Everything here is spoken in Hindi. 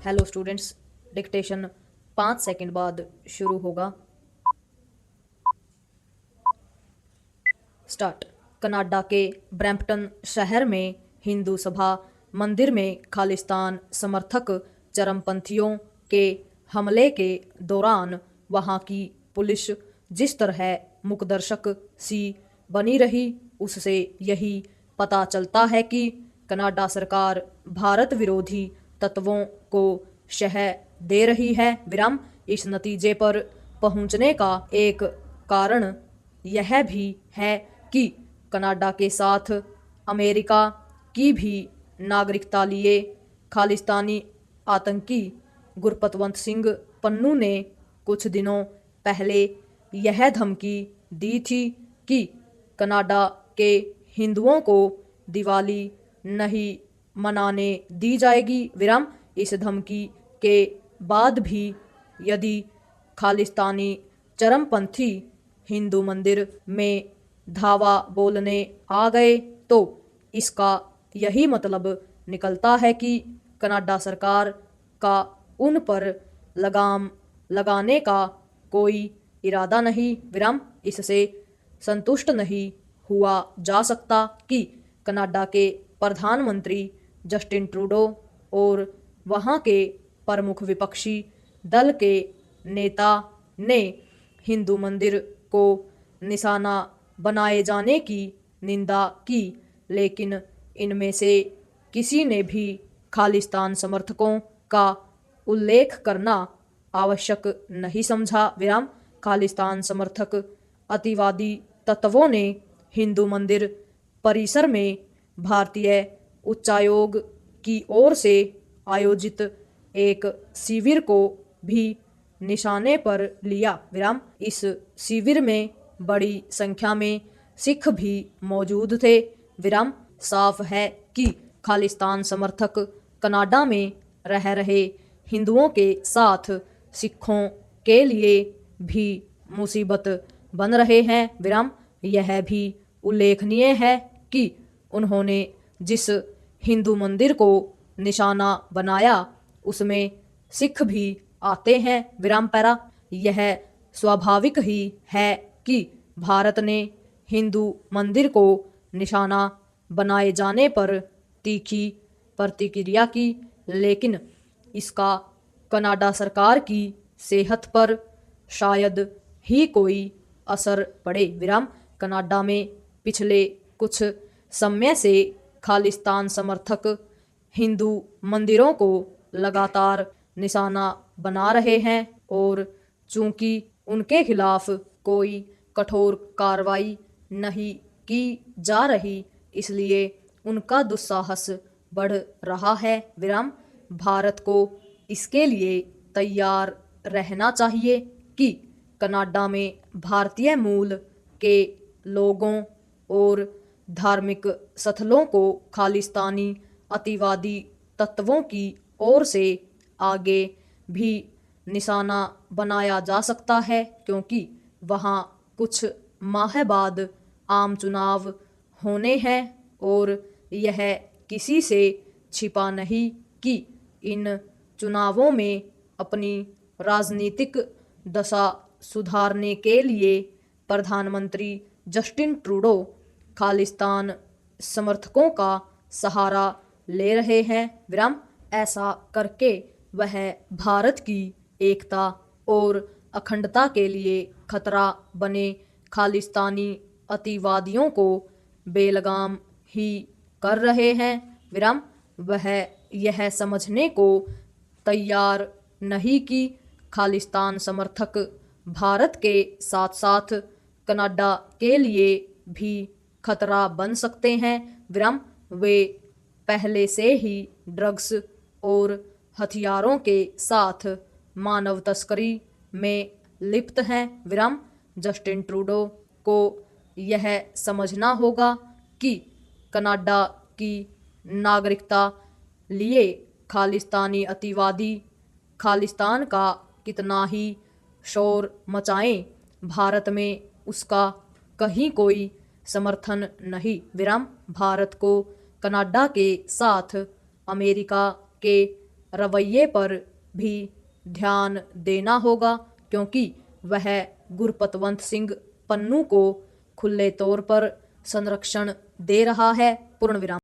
हेलो स्टूडेंट्स, डिक्टेशन 5 सेकंड बाद शुरू होगा। स्टार्ट। कनाडा के ब्रैम्पटन शहर में हिंदू सभा मंदिर में खालिस्तान समर्थक चरमपंथियों के हमले के दौरान वहां की पुलिस जिस तरह मुकदर्शक सी बनी रही, उससे यही पता चलता है कि कनाडा सरकार भारत विरोधी तत्वों को शह दे रही है। विराम। इस नतीजे पर पहुंचने का एक कारण यह भी है कि कनाडा के साथ अमेरिका की भी नागरिकता लिए खालिस्तानी आतंकी गुरपतवंत सिंह पन्नू ने कुछ दिनों पहले यह धमकी दी थी कि कनाडा के हिंदुओं को दिवाली नहीं मनाने दी जाएगी। विराम। इस धमकी के बाद भी यदि खालिस्तानी चरमपंथी हिंदू मंदिर में धावा बोलने आ गए तो इसका यही मतलब निकलता है कि कनाडा सरकार का उन पर लगाम लगाने का कोई इरादा नहीं। विराम। इससे संतुष्ट नहीं हुआ जा सकता कि कनाडा के प्रधानमंत्री जस्टिन ट्रूडो और वहां के प्रमुख विपक्षी दल के नेता ने हिंदू मंदिर को निशाना बनाए जाने की निंदा की, लेकिन इनमें से किसी ने भी खालिस्तान समर्थकों का उल्लेख करना आवश्यक नहीं समझा। विराम। खालिस्तान समर्थक अतिवादी तत्वों ने हिंदू मंदिर परिसर में भारतीय उच्चायोग की ओर से आयोजित एक शिविर को भी निशाने पर लिया। विराम। इस शिविर में बड़ी संख्या में सिख भी मौजूद थे। विराम। साफ है कि खालिस्तान समर्थक कनाडा में रह रहे हिंदुओं के साथ सिखों के लिए भी मुसीबत बन रहे हैं। विराम। यह भी उल्लेखनीय है कि उन्होंने जिस हिंदू मंदिर को निशाना बनाया उसमें सिख भी आते हैं। विराम पैरा। यह स्वाभाविक ही है कि भारत ने हिंदू मंदिर को निशाना बनाए जाने पर तीखी प्रतिक्रिया की, लेकिन इसका कनाडा सरकार की सेहत पर शायद ही कोई असर पड़े। विराम। कनाडा में पिछले कुछ समय से खालिस्तान समर्थक हिंदू मंदिरों को लगातार निशाना बना रहे हैं और चूंकि उनके खिलाफ कोई कठोर कार्रवाई नहीं की जा रही, इसलिए उनका दुस्साहस बढ़ रहा है। विराम। भारत को इसके लिए तैयार रहना चाहिए कि कनाडा में भारतीय मूल के लोगों और धार्मिक स्थलों को खालिस्तानी अतिवादी तत्वों की ओर से आगे भी निशाना बनाया जा सकता है, क्योंकि वहाँ कुछ माह बाद आम चुनाव होने हैं और यह किसी से छिपा नहीं कि इन चुनावों में अपनी राजनीतिक दशा सुधारने के लिए प्रधानमंत्री जस्टिन ट्रूडो खालिस्तान समर्थकों का सहारा ले रहे हैं। विराम। ऐसा करके वह भारत की एकता और अखंडता के लिए खतरा बने खालिस्तानी अतिवादियों को बेलगाम ही कर रहे हैं। विराम। वह यह समझने को तैयार नहीं कि खालिस्तान समर्थक भारत के साथ साथ कनाडा के लिए भी खतरा बन सकते हैं। विराम। वे पहले से ही ड्रग्स और हथियारों के साथ मानव तस्करी में लिप्त हैं। विराम। जस्टिन ट्रूडो को यह समझना होगा कि कनाडा की नागरिकता लिए खालिस्तानी अतिवादी खालिस्तान का कितना ही शोर मचाएं, भारत में उसका कहीं कोई समर्थन नहीं। विराम। भारत को कनाडा के साथ अमेरिका के रवैये पर भी ध्यान देना होगा, क्योंकि वह गुरपतवंत सिंह पन्नू को खुले तौर पर संरक्षण दे रहा है। पूर्ण विराम।